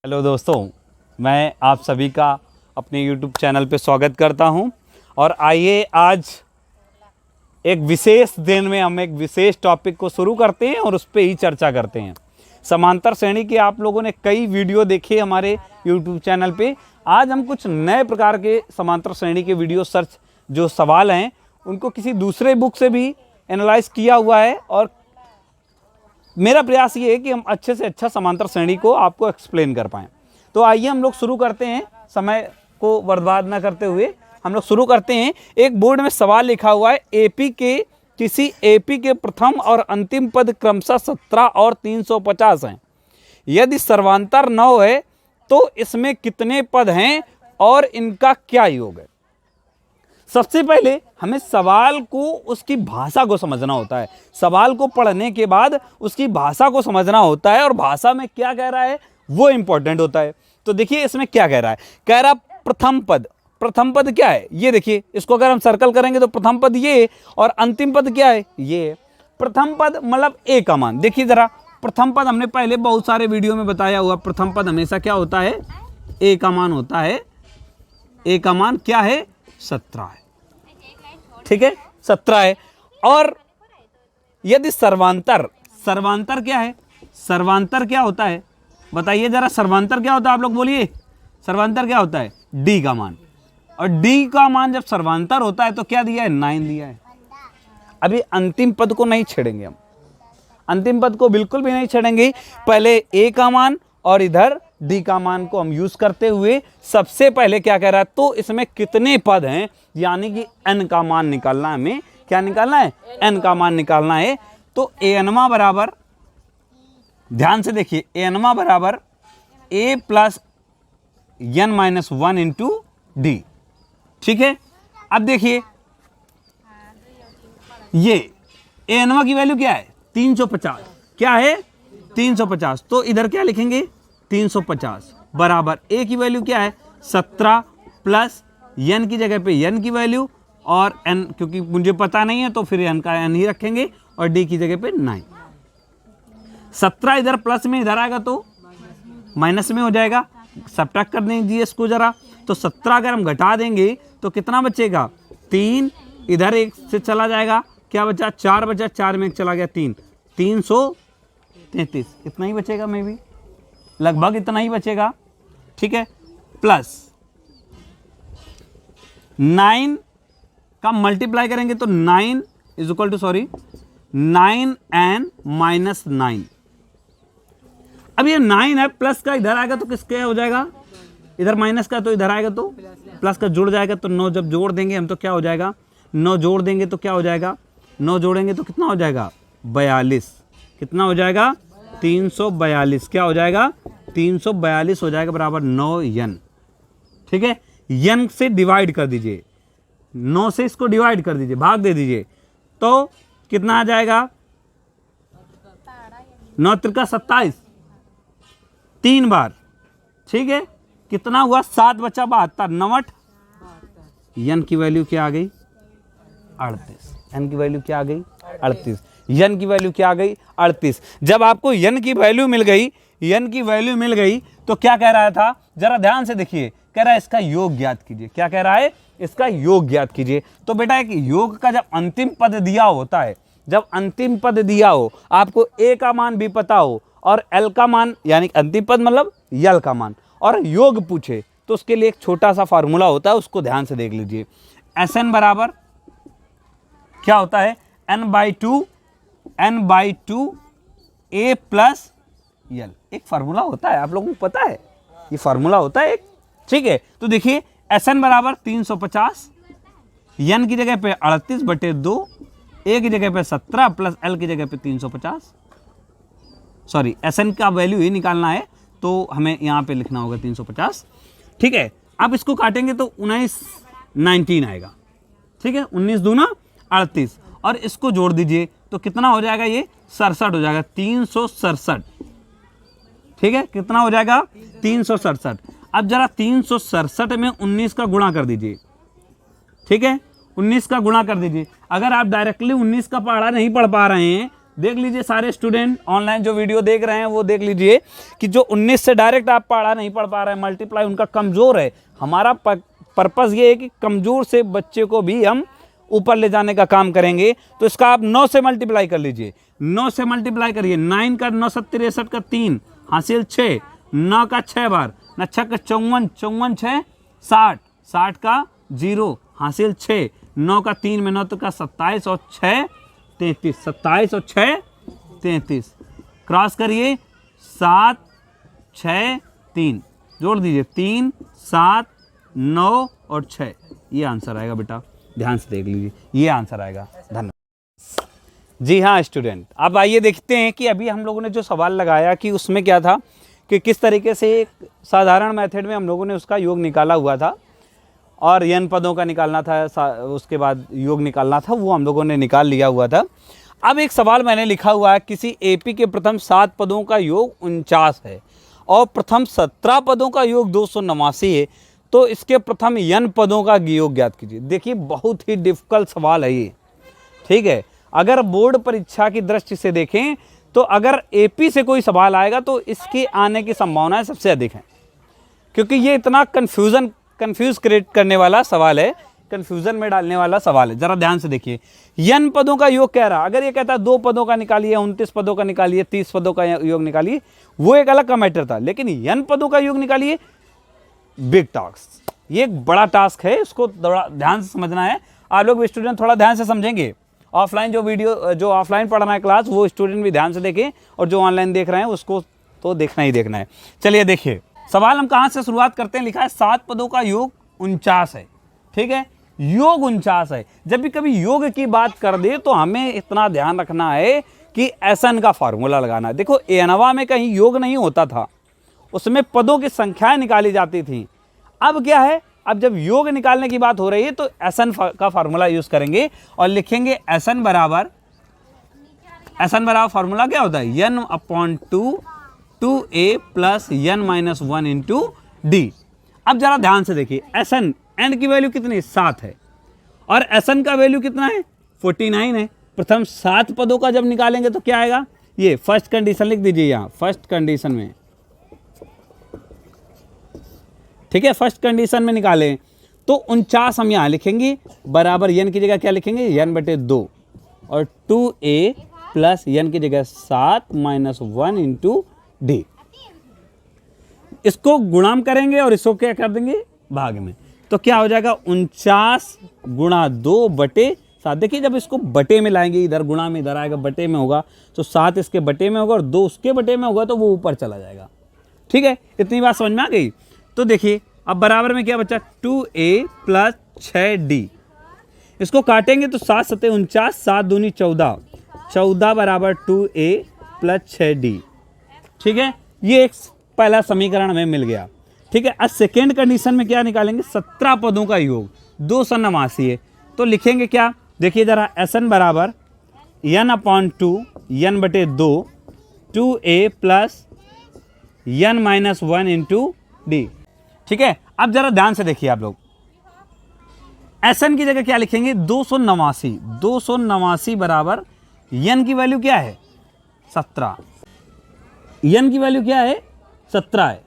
Hello दोस्तों, मैं आप सभी का अपने YouTube चैनल पे स्वागत करता हूं। और आइए आज एक विशेष दिन में हम एक विशेष टॉपिक को शुरू करते हैं और उस पर ही चर्चा करते हैं। समांतर श्रेणी के आप लोगों ने कई वीडियो देखे हमारे YouTube चैनल पे। आज हम कुछ नए प्रकार के समांतर श्रेणी के वीडियो सर्च जो सवाल हैं उनको किसी दूसरे बुक से भी एनालाइज किया हुआ है और मेरा प्रयास ये है कि हम अच्छे से अच्छा समांतर श्रेणी को आपको एक्सप्लेन कर पाएँ। तो आइए हम लोग शुरू करते हैं, समय को बर्बाद ना करते हुए हम लोग शुरू करते हैं। एक बोर्ड में सवाल लिखा हुआ है, किसी एपी के प्रथम और अंतिम पद क्रमशः 17 और 350 हैं। यदि सर्वांतर 9 है तो इसमें कितने पद हैं और इनका क्या योग है। सबसे पहले हमें सवाल को उसकी भाषा को समझना होता है। सवाल को पढ़ने के बाद उसकी भाषा को समझना होता है और भाषा में क्या कह रहा है वो इंपॉर्टेंट होता है। तो देखिए इसमें क्या कह रहा है, कह रहा प्रथम पद क्या है, ये देखिए, इसको अगर हम सर्कल करेंगे तो प्रथम पद ये और अंतिम पद क्या है, ये। प्रथम पद मतलब ए का मान। देखिए जरा, प्रथम पद हमने पहले बहुत सारे वीडियो में बताया हुआ, प्रथम पद हमेशा क्या होता है, ए का मान होता है। ए का मान क्या है, 17 है, ठीक है, 17 है। और यदि सर्वांतर क्या है, सर्वांतर क्या होता है, बताइए जरा, सर्वांतर क्या होता है, आप लोग बोलिए, सर्वांतर क्या होता है, डी का मान। और डी का मान जब सर्वांतर होता है तो क्या दिया है, 9 दिया है। अभी अंतिम पद को नहीं छेड़ेंगे हम, अंतिम पद को बिल्कुल भी नहीं छेड़ेंगे। पहले ए का मान और इधर डी का मान को हम यूज करते हुए सबसे पहले क्या कह रहा है, तो इसमें कितने पद हैं, यानी कि एन का मान निकालना है। हमें क्या निकालना है, एन का मान निकालना है। तो एनवा बराबर, ध्यान से देखिए, एनवा बराबर a plus n minus 1 into d, ठीक है। अब देखिए ये एनवा की वैल्यू क्या है, 350, क्या है, 350। तो इधर क्या लिखेंगे, 350 बराबर ए की वैल्यू क्या है, 17 प्लस एन की जगह पे एन की वैल्यू और एन, क्योंकि मुझे पता नहीं है तो फिर एन का एन ही रखेंगे और डी की जगह पे 9। 17 इधर प्लस में, इधर आएगा तो माइनस में हो जाएगा। सब्ट्रैक्ट कर दीजिए इसको जरा, तो 17 अगर हम घटा देंगे तो कितना बचेगा, 3, इधर 1 से चला जाएगा, क्या बचा, 4 बचा, 4 में 1 चला गया, 3, 333, इतना ही बचेगा, मे भी लगभग इतना ही बचेगा, ठीक है। प्लस 9 का मल्टीप्लाई करेंगे तो 9 is equal to 9 and minus 9। अब ये 9 है, प्लस का इधर आएगा तो किसके हो जाएगा, इधर माइनस का, तो इधर आएगा तो प्लस का जुड़ जाएगा। तो 9 जब जोड़ देंगे हम तो क्या हो जाएगा, 9 जोड़ देंगे तो क्या हो जाएगा, 9 जोड़ेंगे तो कितना हो जाएगा, 42, कितना हो जाएगा, 342, क्या हो जाएगा, 342 हो जाएगा बराबर 9 एन, ठीक है। एन से डिवाइड कर दीजिए, 9 से इसको डिवाइड कर दीजिए, भाग दे दीजिए, तो कितना आ जाएगा, 9 त्रिका 27, 3 बार, ठीक है। कितना हुआ, 7 बचा 72, 9 एन की वैल्यू क्या आ गई, 38। एन की वैल्यू क्या आ गई, 38। एन की वैल्यू क्या आ गई, 38। जब आपको एन की वैल्यू मिल गई, एन की वैल्यू मिल गई तो क्या कह रहा था, जरा ध्यान से देखिए, कह रहा है इसका योग ज्ञात कीजिए। क्या कह रहा है, इसका योग ज्ञात कीजिए। तो बेटा एक योग का जब अंतिम पद दिया होता है, जब अंतिम पद दिया हो, आपको ए का मान भी पता हो और एल का मान, यानी अंतिम पद मतलब यल का मान, और योग पूछे तो उसके लिए एक छोटा सा फार्मूला होता है, उसको ध्यान से देख लीजिए। एस एन बराबर क्या होता है, n by two a plus l. एक फार्मूला होता है, आप लोगों को पता है, ये फार्मूला होता है एक, ठीक है। तो देखिए एस एन बराबर 350, एन की जगह पे 38/2, ए की जगह पे 17 प्लस एल की जगह पे 350, सॉरी एस एन का वैल्यू ही निकालना है तो हमें यहाँ पे लिखना होगा 350, ठीक है। आप इसको काटेंगे तो 19 आएगा, ठीक है, 19 दूना 38, और इसको जोड़ दीजिए तो कितना हो जाएगा, ये 67 हो जाएगा, 367, ठीक है। कितना हो जाएगा, 367। अब जरा 367 में 19 का गुणा कर दीजिए, ठीक है, 19 का गुणा कर दीजिए। अगर आप डायरेक्टली 19 का पहाड़ा नहीं पढ़ पा रहे हैं देख लीजिए सारे स्टूडेंट ऑनलाइन जो वीडियो देख रहे हैं वो देख लीजिए कि जो 19 से डायरेक्ट आप पढ़ा नहीं पढ़ पा रहे हैं मल्टीप्लाई, उनका कमज़ोर है। हमारा पर्पज़ ये है कि कमज़ोर से बच्चे को भी हम ऊपर ले जाने का काम करेंगे। तो इसका आप 9 से मल्टीप्लाई कर लीजिए, 9 से मल्टीप्लाई करिए। 9 का 9 7 63 का 3 हासिल 6, 9 का 6 बार, 9 6 का 54, 54 6 60, 60 का 0 हासिल 6, 9 का 3 में 9 का 27 और 6 33, 27 और 6 33, क्रॉस करिए 7 6 3, जोड़ दीजिए 3 7 9 और 6, ये आंसर आएगा बेटा, ध्यान से देख लीजिए, ये आंसर आएगा। धन्यवाद। जी हाँ स्टूडेंट, अब आइए देखते हैं कि अभी हम लोगों ने जो सवाल लगाया कि उसमें क्या था कि किस तरीके से एक साधारण मेथड में हम लोगों ने उसका योग निकाला हुआ था और n पदों का निकालना था, उसके बाद योग निकालना था, वो हम लोगों ने निकाल लिया हुआ था। अब एक सवाल मैंने लिखा हुआ है, किसी एपी के प्रथम 7 पदों का योग 49 है और प्रथम 17 पदों का योग 289 है, तो इसके प्रथम n पदों का योग ज्ञात कीजिए। देखिए बहुत ही डिफिकल्ट सवाल है ये, ठीक है। अगर बोर्ड परीक्षा की दृष्टि से देखें तो अगर एपी से कोई सवाल आएगा तो इसके आने की संभावनाएं सबसे अधिक हैं, क्योंकि ये इतना कंफ्यूज क्रिएट करने वाला सवाल है, कंफ्यूजन में डालने वाला सवाल है। जरा ध्यान से देखिए, n पदों का योग कह रहा, अगर ये कहता है 2 पदों का निकालिए, 29 पदों का निकालिए, 30 पदों का योग निकालिए, वो एक अलग का मैटर था, लेकिन n पदों का योग निकालिए, बिग टास्क, ये एक बड़ा टास्क है, इसको थोड़ा ध्यान से समझना है। आप लोग स्टूडेंट थोड़ा ध्यान से समझेंगे, ऑफलाइन जो ऑफलाइन पढ़ रहा है क्लास वो स्टूडेंट भी ध्यान से देखें और जो ऑनलाइन देख रहे हैं उसको तो देखना ही देखना है। चलिए देखिए सवाल हम कहाँ से शुरुआत करते हैं। लिखा है 7 पदों का योग 49 है, ठीक है, योग 49 है। जब भी कभी योग की बात कर दे तो हमें इतना ध्यान रखना है कि SN का फार्मूला लगाना है। देखो एनवा में कहीं योग नहीं होता था, उसमें पदों की संख्याएं निकाली जाती थी। अब क्या है, अब जब योग निकालने की बात हो रही है तो SN का फार्मूला यूज करेंगे और लिखेंगे SN बराबर फार्मूला क्या होता है, n/2 2a plus n - 1 into d. अब जरा ध्यान से देखिए, SN n की वैल्यू कितनी 7 है और SN का वैल्यू कितना है 49 है। प्रथम 7 पदों का जब निकालेंगे तो क्या आएगा, ये फर्स्ट कंडीशन लिख दीजिए यहाँ, फर्स्ट कंडीशन में, ठीक है, फर्स्ट कंडीशन में निकालें तो 49 हम यहाँ लिखेंगे बराबर n की जगह क्या लिखेंगे n/2 और 2a प्लस n की जगह 7 - 1 इंटू डी। इसको गुणाम करेंगे और इसको क्या कर देंगे भाग में, तो क्या हो जाएगा 49 गुणा 2/7। देखिए जब इसको बटे में लाएंगे, इधर गुणा में इधर आएगा, बटे में होगा तो 7 इसके बटे में होगा और 2 उसके बटे में होगा तो वो ऊपर चला जाएगा, ठीक है। इतनी बात समझ में आ गई। तो देखिए अब बराबर में क्या बचा 2a प्लस 6d, इसको काटेंगे तो 7 7 49, 7 दूनी 14, 14 बराबर 2a प्लस 6d, ठीक है। ये एक पहला समीकरण हमें मिल गया, ठीक है। अब सेकेंड कंडीशन में क्या निकालेंगे, 17 पदों का योग 289 है, तो लिखेंगे क्या, देखिए जरा SN बराबर n/2 n/2 2a plus n - 1 into d, ठीक है। अब जरा ध्यान से देखिए आप लोग, SN की जगह क्या लिखेंगे 289 बराबर n की वैल्यू क्या है 17, n की वैल्यू क्या है 17 है,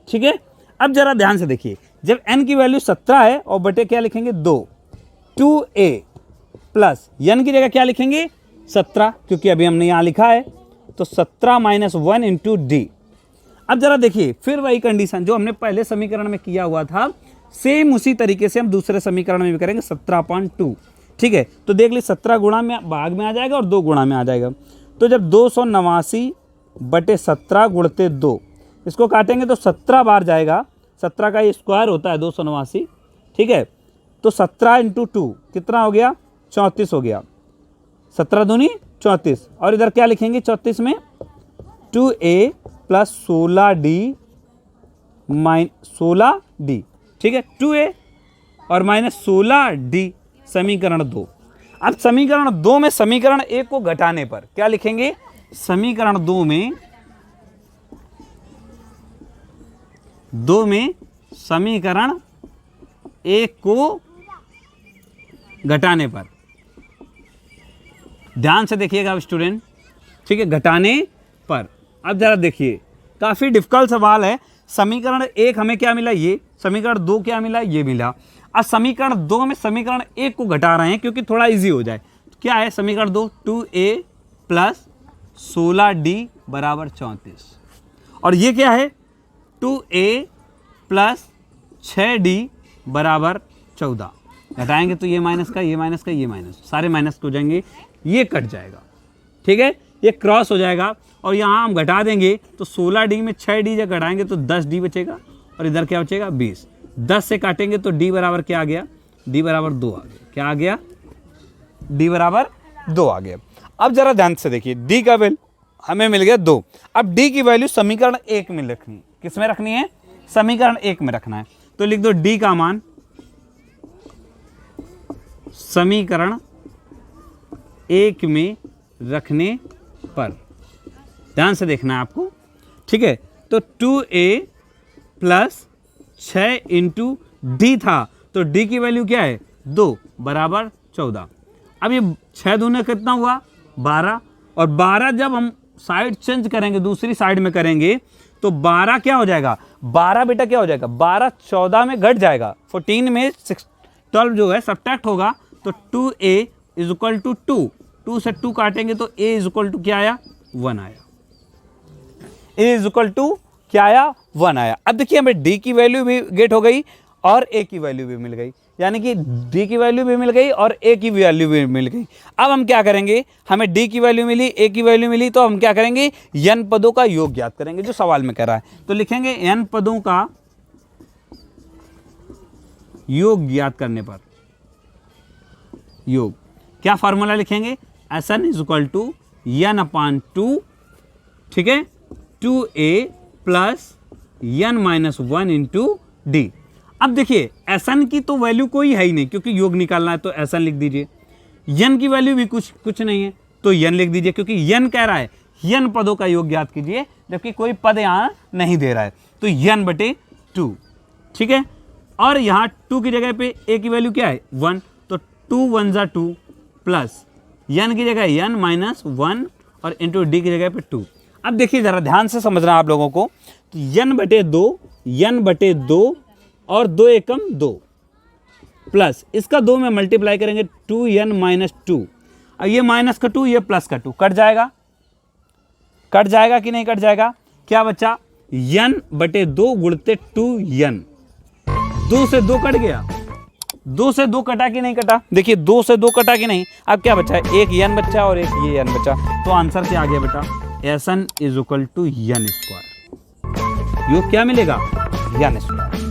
ठीक है। अब जरा ध्यान से देखिए, जब n की वैल्यू 17 है और बटे क्या लिखेंगे 2a प्लस n की जगह क्या लिखेंगे 17, क्योंकि अभी हमने यहाँ लिखा है, तो 17 - 1 इंटू डी। अब जरा देखिए फिर वही कंडीशन जो हमने पहले समीकरण में किया हुआ था, सेम उसी तरीके से हम दूसरे समीकरण में भी करेंगे 17/2, ठीक है। तो देख लीजिए 17 गुणा में भाग में आ जाएगा और 2 गुणा में आ जाएगा, तो जब 289/17 गुणते 2, इसको काटेंगे तो 17 बार जाएगा, 17 का ये स्क्वायर होता है 289, ठीक है। तो 17 इंटू 2 कितना हो गया 34 हो गया, 17 दूनी 34, और इधर क्या लिखेंगे 34 में 2a प्लस 16d, ठीक है, 2a और माइनस 16d, समीकरण 2। अब समीकरण 2 में समीकरण 1 को घटाने पर क्या लिखेंगे, समीकरण 2 में समीकरण 1 को घटाने पर, ध्यान से देखिएगा स्टूडेंट, ठीक है, घटाने पर। अब जरा देखिए, काफ़ी डिफिकल्ट सवाल है। समीकरण 1 हमें क्या मिला, ये। समीकरण 2 क्या मिला, ये मिला। अब समीकरण 2 में समीकरण 1 को घटा रहे हैं क्योंकि थोड़ा इजी हो जाए। क्या है समीकरण 2? 2a प्लस 16d बराबर 34। और ये क्या है? 2a प्लस 6d बराबर 14। घटाएंगे तो ये माइनस का, ये माइनस का, ये माइनस, सारे माइनस हो जाएंगे, ये कट जाएगा। ठीक है, ये क्रॉस हो जाएगा। और यहाँ हम घटा देंगे तो 16d में 6d जब घटाएंगे तो 10d बचेगा, और इधर क्या बचेगा? 20। 10 से काटेंगे तो d बराबर क्या आ गया? d बराबर 2 आ गया। क्या आ गया? d बराबर 2 आ गया। अब जरा ध्यान से देखिए, d का वैल्यू हमें मिल गया 2। अब d की वैल्यू समीकरण 1 में रखनी है। किस में रखनी है? समीकरण 1 में रखना है। तो लिख दो d का मान समीकरण 1 में रखने पर। ध्यान से देखना है आपको, ठीक है। तो 2a प्लस 6 इंटू डी था, तो d की वैल्यू क्या है? 2 बराबर 14। अब ये 6 दूने कितना हुआ? 12। और 12 जब हम साइड चेंज करेंगे, दूसरी साइड में करेंगे, तो 12 क्या हो जाएगा? 12 बेटा क्या हो जाएगा? 12 14 में घट जाएगा। 14 में 12 जो है सब्ट्रैक्ट होगा, तो 2a इज इक्वल टू 2। 2 से 2 काटेंगे तो a इज इक्वल टू क्या आया? 1 आया। a इज इक्वल टू क्या आया? 1 आया। अब देखिए, हमें d की वैल्यू भी गेट हो गई और a की वैल्यू भी मिल गई, यानी कि d की वैल्यू भी मिल गई और a की वैल्यू भी मिल गई। अब हम क्या करेंगे? हमें d की वैल्यू मिली, a की वैल्यू मिली, तो हम क्या करेंगे? n पदों का योग ज्ञात करेंगे, जो सवाल में कह रहा है। तो लिखेंगे n पदों का योग ज्ञात करने पर, योग क्या फार्मूला लिखेंगे? Sn is equal to n upon 2, ठीक है, 2a plus n minus 1 into d. अब देखिए, Sn की तो वैल्यू कोई है ही नहीं, क्योंकि योग निकालना है, तो Sn लिख दीजिए। n की वैल्यू भी कुछ नहीं है, तो n लिख दीजिए, क्योंकि n कह रहा है n पदों का योग ज्ञात कीजिए, जबकि कोई पद यहाँ नहीं दे रहा है, तो n बटे 2, ठीक है। और यहाँ 2 की जगह पे a की वैल्यू क्या है? 1, तो 2 1 जा 2 प्लस n की जगह n माइनस 1 और इंटू डी की जगह पे 2। अब देखिए, जरा ध्यान से समझना आप लोगों को, तो n बटे 2 और 2 एकम 2 प्लस इसका 2 में मल्टीप्लाई करेंगे 2n माइनस 2। अब ये माइनस का 2, ये प्लस का 2, कट जाएगा। कट जाएगा कि नहीं कट जाएगा? क्या बचा? n बटे 2 गुणते 2n। 2 से 2 कट गया। 2 से 2 कटा कि नहीं कटा? देखिए, 2 से 2 कटा कि नहीं? अब क्या बचा है? एक n बचा और एक ये n बचा, तो आंसर क्या आ गया बेटा? Sn is equal to n square. योग क्या मिलेगा? n square.